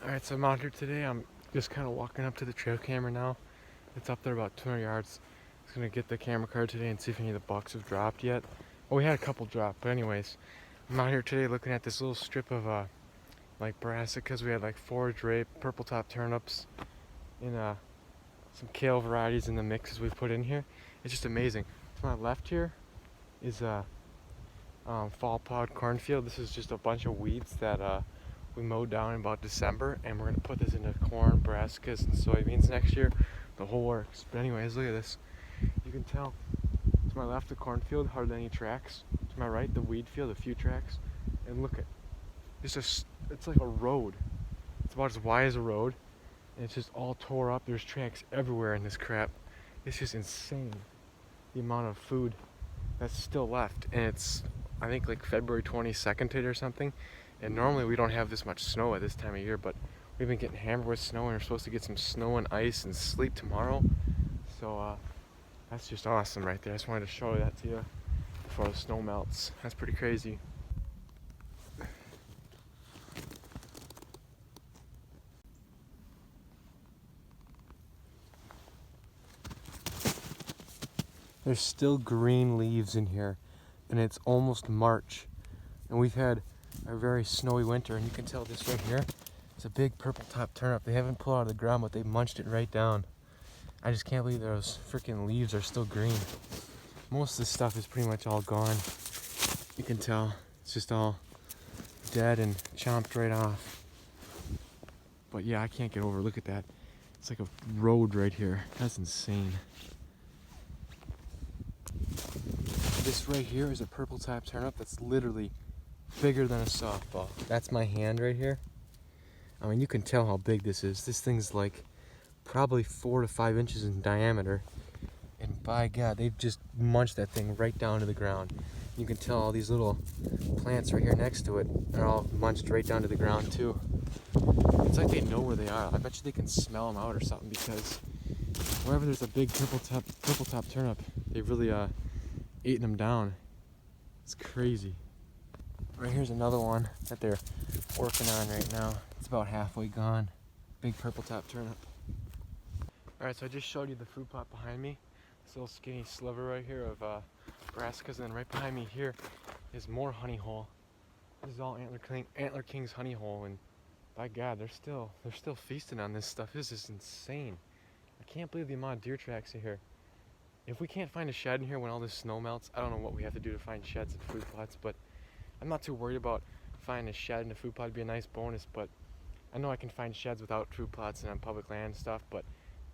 Alright, so I'm out here today. I'm just kind of walking up to the trail camera now. It's up there about 200 yards. I was going to get the camera card today and see if any of the bucks have dropped yet. Well, we had a couple drop, but anyways, I'm out here today looking at this little strip of like Brassicas. We had like forage rape, purple top turnips, and some kale varieties in the mixes we put in here. It's just amazing. To my left here is a fall plowed cornfield. This is just a bunch of weeds that we mowed down in about December, and we're gonna put this into corn, brassicas, and soybeans next year. The whole works. But anyways, look at this. You can tell to my left the cornfield, hardly any tracks. To my right the wheat field, a few tracks. And look at it's like a road. It's about as wide as a road, and it's just all tore up. There's tracks everywhere in this crap. It's just insane the amount of food that's still left, and it's I think like February 22nd today or something. And normally we don't have this much snow at this time of year, but we've been getting hammered with snow, and we're supposed to get some snow and ice and sleet tomorrow. So that's just awesome right there. I just wanted to show that to you before the snow melts. That's pretty crazy. There's still green leaves in here, and it's almost March, and we've had a very snowy winter. And you can tell this right here, it's a big purple top turnip. They haven't pulled out of the ground, but they munched it right down. I just can't believe those freaking leaves are still green. Most of this stuff is pretty much all gone. You can tell it's just all dead and chomped right off. But yeah, I can't get over, look at that. It's like a road right here. That's insane. This right here is a purple top turnip that's literally bigger than a softball. That's my hand right here. I mean, you can tell how big this is. This thing's like probably 4 to 5 inches in diameter. And by God, they've just munched that thing right down to the ground. You can tell all these little plants right here next to it are all munched right down to the ground too. It's like they know where they are. I bet you they can smell them out or something, because wherever there's a big purple top turnip, they've really eaten them down. It's crazy. Right here's another one that they're working on right now. It's about halfway gone. Big purple top turnip. Alright, so I just showed you the food plot behind me. This little skinny sliver right here of brassicas, and then right behind me here is more honey hole. This is all Antler King's honey hole, and by God, they're still feasting on this stuff. This is insane. I can't believe the amount of deer tracks in here. If we can't find a shed in here when all this snow melts, I don't know what we have to do to find sheds and food plots, but I'm not too worried about finding a shed and a food plot. Would be a nice bonus, but I know I can find sheds without food plots and on public land and stuff, but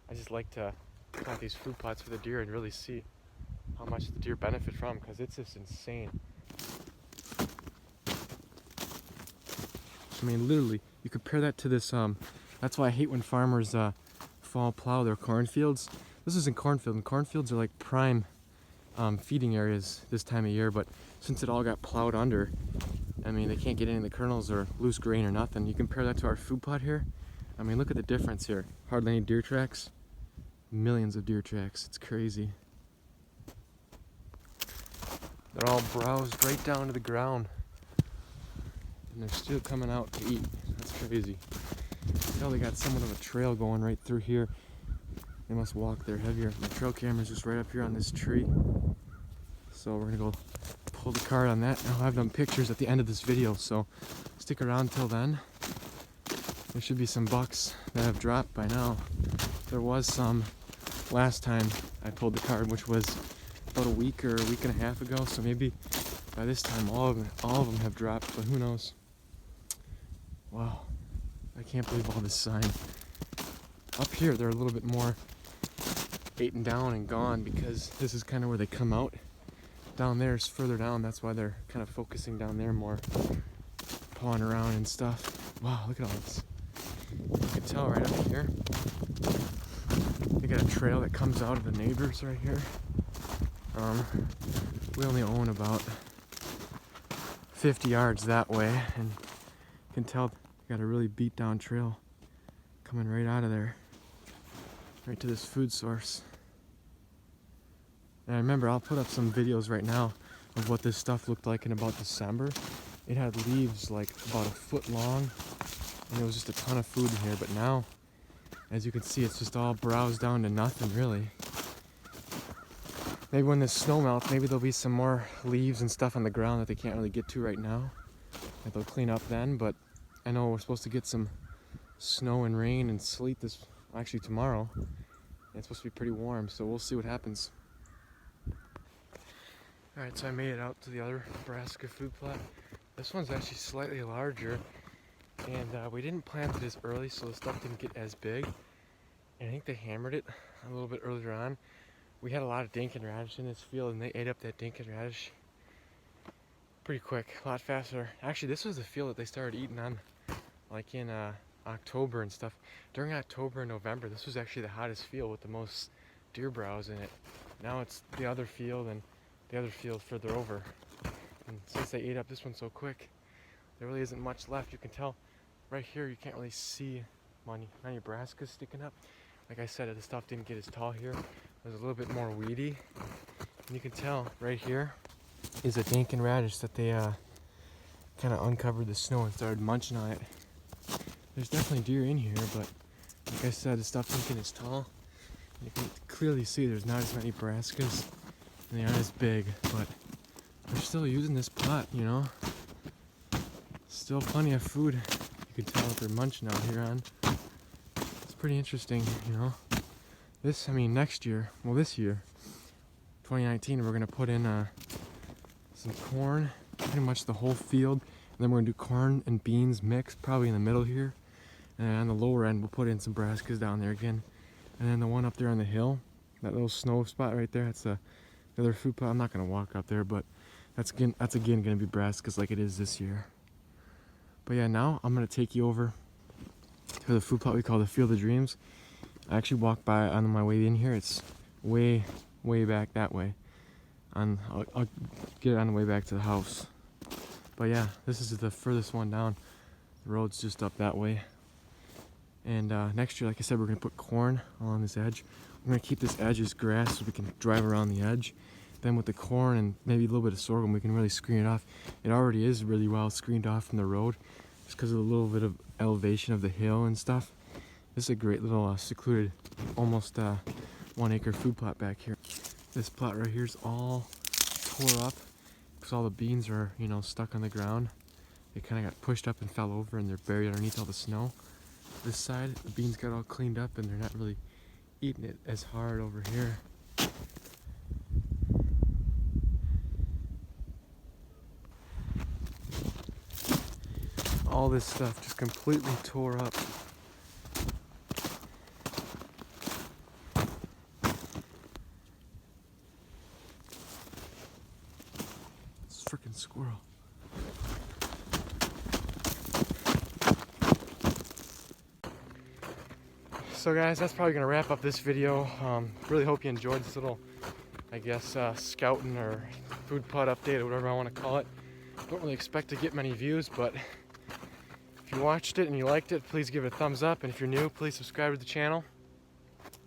I just like to plant these food plots for the deer and really see how much the deer benefit from, because it's just insane. I mean, literally, you compare that to this, that's why I hate when farmers fall plow their cornfields. This isn't cornfield, and cornfields are like prime feeding areas this time of year, but since it all got plowed under, I mean, they can't get any of the kernels or loose grain or nothing. You compare that to our food plot here, I mean, look at the difference here. Hardly any deer tracks, millions of deer tracks. It's crazy. They're all browsed right down to the ground, and they're still coming out to eat. That's crazy. Tell they got somewhat of a trail going right through here. They must walk there heavier. My trail camera's just right up here on this tree. So we're gonna go pull the card on that. I'll have them pictures at the end of this video, so stick around till then. There should be some bucks that have dropped by now. There was some last time I pulled the card, which was about a week or a week and a half ago, so maybe by this time all of them have dropped, but who knows. Wow, I can't believe all this sign. Up here they're a little bit more eaten down and gone, because this is kind of where they come out. Down there is further down, that's why they're kind of focusing down there more, pawing around and stuff. Wow, look at all this. You can tell right up here, they got a trail that comes out of the neighbors right here. We only own about 50 yards that way, and you can tell they got a really beat down trail coming right out of there, right to this food source. And I remember, I'll put up some videos right now of what this stuff looked like in about December. It had leaves like about a foot long and there was just a ton of food in here, but now, as you can see, it's just all browsed down to nothing really. Maybe when the snow melts, maybe there'll be some more leaves and stuff on the ground that they can't really get to right now, that they'll clean up then. But I know we're supposed to get some snow and rain and sleet actually tomorrow. It's supposed to be pretty warm, so we'll see what happens. Alright, so I made it out to the other Brassica food plot. This one's actually slightly larger, and we didn't plant it as early, so the stuff didn't get as big. And I think they hammered it a little bit earlier on. We had a lot of dinkin radish in this field, and they ate up that dinkin radish pretty quick, a lot faster. Actually, this was the field that they started eating on, like in October and stuff. During October and November, this was actually the hottest field with the most deer browse in it. Now it's the other field and the other field further over. And since they ate up this one so quick, there really isn't much left. You can tell right here, you can't really see many brassicas sticking up. Like I said, the stuff didn't get as tall here. It was a little bit more weedy. And you can tell right here is a dinkin radish that they kind of uncovered the snow and started munching on it. There's definitely deer in here, but like I said, the stuff didn't get as tall. You can clearly see there's not as many brassicas, and they aren't as big, but they're still using this plot, you know. Still plenty of food. You can tell that they're munching out here on. It's pretty interesting, you know. Next year, well this year, 2019, we're gonna put in some corn, pretty much the whole field, and then we're gonna do corn and beans mixed, probably in the middle here. And on the lower end, we'll put in some brassicas down there again. And then the one up there on the hill, that little snow spot right there, that's the other food plot. I'm not gonna walk up there, but that's again gonna be brassicas like it is this year. But yeah, now I'm gonna take you over to the food plot we call the Field of Dreams. I actually walked by on my way in here. It's way back that way. I'll get it on the way back to the house. But yeah, this is the furthest one down. The road's just up that way. And next year, like I said, we're gonna put corn along this edge. We're gonna keep this edge as grass so we can drive around the edge. Then with the corn and maybe a little bit of sorghum, we can really screen it off. It already is really well screened off from the road, just because of a little bit of elevation of the hill and stuff. This is a great little secluded, almost 1 acre food plot back here. This plot right here is all tore up because all the beans are, you know, stuck on the ground. They kind of got pushed up and fell over, and they're buried underneath all the snow. This side, the beans got all cleaned up, and they're not really eating it as hard over here. All this stuff just completely tore up. It's a freaking squirrel. So guys, that's probably gonna wrap up this video. Really hope you enjoyed this little, I guess, scouting or food plot update or whatever I want to call it. Don't really expect to get many views, but if you watched it and you liked it, please give it a thumbs up. And if you're new, please subscribe to the channel.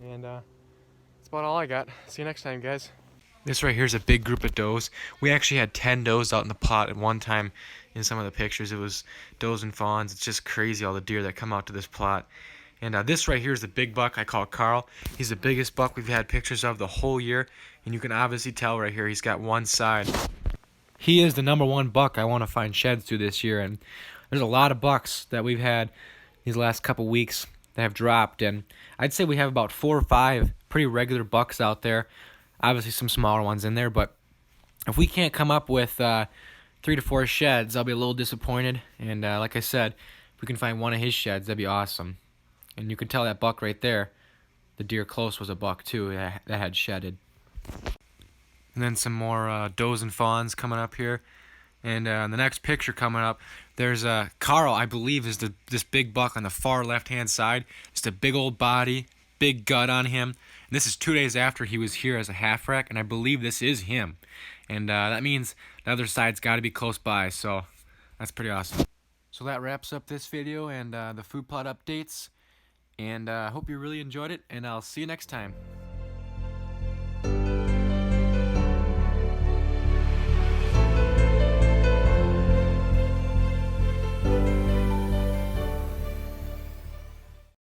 And that's about all I got. See you next time, guys. This right here is a big group of does. We actually had 10 does out in the plot at one time. In some of the pictures, it was does and fawns. It's just crazy, all the deer that come out to this plot. And this right here is the big buck. I call it Carl. He's the biggest buck we've had pictures of the whole year. And you can obviously tell right here he's got one side. He is the #1 buck I want to find sheds to this year. And there's a lot of bucks that we've had these last couple weeks that have dropped. And I'd say we have about 4 or 5 pretty regular bucks out there. Obviously some smaller ones in there. But if we can't come up with 3 to 4 sheds, I'll be a little disappointed. And like I said, if we can find one of his sheds, that'd be awesome. And you can tell that buck right there, the deer close was a buck too, that had shedded. And then some more does and fawns coming up here. And the next picture coming up, there's Carl, I believe, is this big buck on the far left-hand side. Just a big old body, big gut on him. And this is 2 days after he was here as a half rack, and I believe this is him. And that means the other side's got to be close by, so that's pretty awesome. So that wraps up this video and the food plot updates. And I hope you really enjoyed it, and I'll see you next time.